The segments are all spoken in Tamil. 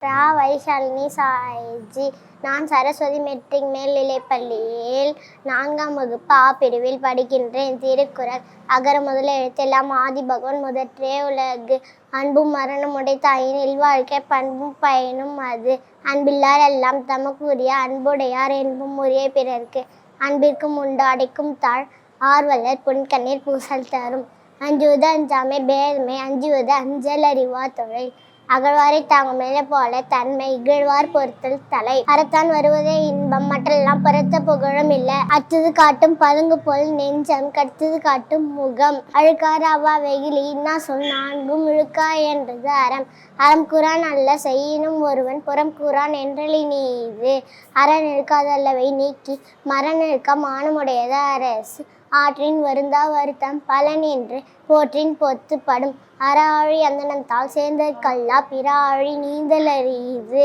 வைஷாலினி சாய்ஜி. நான் சரஸ்வதி மெட்ரிக் மேல்நிலைப்பள்ளியில் 4ஆம் வகுப்பு ஆ பிரிவில் படிக்கின்றேன். திருக்குறள். அகர முதல எழுத்தெல்லாம் ஆதிபகவன் முதற்றே உலகு. அன்பும் மரணம் உடைத்தாயின் இல்வாழ்க்கை பண்பும் பயனும் அது. அன்பில்லார் எல்லாம் தமக்குரிய அன்புடையார் என்பும் உரிய பிறர்க்கு. அன்பிற்கும் உண்டு அடைக்கும் தாழ். ஆர்வலர் புன்கண்ணீர் பூசல் தரும். அஞ்சுவது அஞ்சாமை பேதமை அஞ்சுவது அஞ்சல் அறிவார் தொழில். அகழ்வாரை தாங்கும் நிலை போல தன்மை இகழ்வார் பொறுத்தல் தலை. அறத்தான் வருவதே இன்பம் மற்றெல்லாம் பரத்த புகழும் இல்லை. அற்றது காட்டும் பதுங்கு போல் நெஞ்சம் கடுத்தது காட்டும் முகம். அழுக்கார் அவ்வா வெகிலி இன்னா சொல் நான்கும் இழுக்கா என்றது அறம். அறம் கூறான் அல்ல செய்யினும் ஒருவன் புறம் கூறான் என்றலி நீது. அரண் இழுக்காதல்லவை நீக்கி மரண் இழுக்க மானமுடையது அரசு. ஆற்றின் வருந்தா வருத்தம் பலன் என்று போற்றின் பொத்து படும். அற ஆழி அந்தனத்தால் சேர்ந்தற்கல்லா பிற ஆழி நீந்தல் அரிது.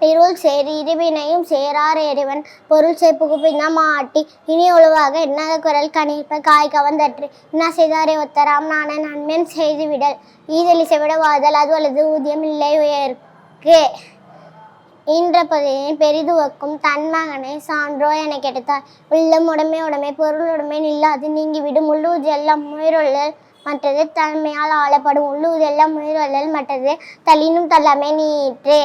இருள் சேர் இருவினையும் சேரார் இறைவன் பொருள் சேர் புகுப்பின்னா மாட்டி. இனி உளவாக எண்ணாத குரல் கணிப்ப காய் கவர்ந்தற்று. இன்னா செய்தாரை ஒத்தராம் நாண நன்மென் செய்து விடல். ஈதலி செவிட வாதல் அது அல்லது ஊதியம் இல்லை உயர்க்கு. ஈன்ற பதினை பெரிதுவக்கும் தன் மகனை சான்றோ என கெடுத்தார். உள்ளம் உடைமை பொருள் உடைமை நில்லாது நீங்கிவிடும். உள்ளூர் எல்லாம் முயறொல்லல் மற்றது தன்மையால் ஆளப்படும். உள்ளூர் எல்லாம் முயறொல்லல் மற்றது தள்ளினும் தள்ளாமை நீற்றே.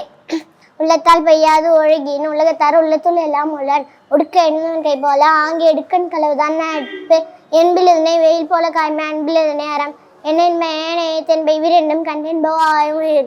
உள்ளத்தால் பெய்யாது ஒழுகின் உலகத்தார் உள்ளத்துள் எல்லாம் உள்ளன். ஒடுக்க எண்ணுவன் கை போல ஆங்கி எடுக்கன் களவுதான் நட்பு. என்பில் இதனை வெயில் போல காய்மை அன்பில் இதனை அறம். என்னென்மையே தென்பை இவ்விரண்டும் கண்டென்போ ஆயுள்.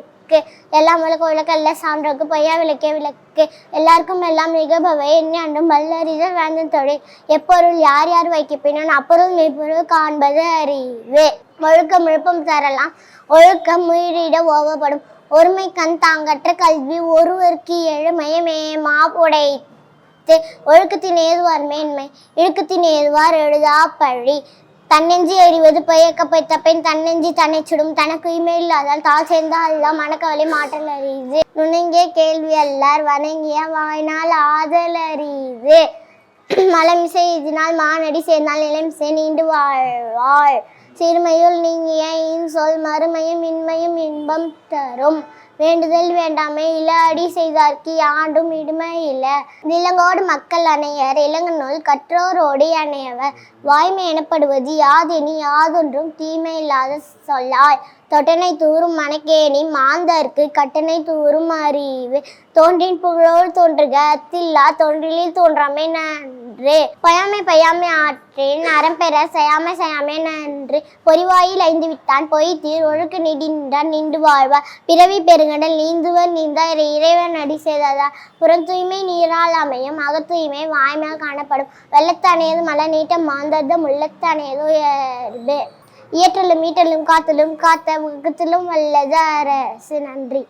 எல்லாம் உலக உலகல்ல சான்றோக்கு பொய்யா விளக்கே விளக்கு. எல்லாருக்கும் எல்லாம் நிகழ்பவை என்ன அன்றும் வல்லறிதல் வேந்தன் தொழில். எப்பொருள் யார் யார் வைக்கிப்பினும் அப்பொருள் மெய்ப்பொருள் காண்பது அறிவு. ஒழுக்கம் விழுப்பம் தரலாம் ஒழுக்கம் முயறிட ஓவப்படும். ஒருமை கண் தாங்கற்ற கல்வி ஒருவருக்கு எழுமையமே மா உடைத்து. ஒழுக்கத்தின் ஏதுவார் மேன்மை இழுக்கத்தின் ஏதுவார் எழுதா பழி. தன்னெஞ்சி எறிவது பயக்க பைத்தப்பெண் தன்னெஞ்சி தன்னை சுடும். தனக்கு உரிமை இல்லாதால் தாழ் சேர்ந்தா எல்லாம் மனக்கவலை மாற்றல் அறிது. நுணங்கிய கேள்வி அல்லார் வணங்கிய வாய்நாள் ஆதல் அறிது. மலமிசை இதனால் மானடி சேர்ந்தால் நிலமிசை நீண்டு வாழ்வாள். சிறுமையுள் நீங்கிய இன்சொல் மறுமையும் இன்மையும் இன்பம் தரும். வேண்டுதல் வேண்டாமை இல அடி செய்தார்க்கு யாண்டும் இடுமை இல. நிலங்கோடு மக்கள் அணையர் இளங்கநூல் கற்றோரோடு அணையவர். வாய்மை எனப்படுவது யாதெனி யாதொன்றும் தீமை இல்லாத சொல்லாய். தொட்டனை தூறும் மனக்கேணி மாந்தர்க்கு கட்டணை தூறும் அறிவு. தோன்றின் புகழோடு தோன்றுக அத்தில்லா தோன்றிலில் தோன்றாமை நன்று. பொய்யாமை ஆற்றின் அறம் பெற செய்யாமை நன்று. பொறிவாயில் ஐந்து விட்டான் பொய்தீர் ஒழுக்கு நின்றான் நின்று வாழ்வார். பிறவி பெருங்கடல் நீந்துவர் நீந்தார் இறைவன் அடி செய்ததா. புறம் தூய்மை நீரால் அமையும் அகத்தூய்மை வாய்மையால் காணப்படும். வெள்ளத்தானேது மலை நீட்டம் மாந்தர்தம் உள்ளத்தானேது உயர்வு. இயற்றலும் ஈட்டலும் காத்தலும் காத்த முகத்திலும் வல்லது அரசு. நன்றி.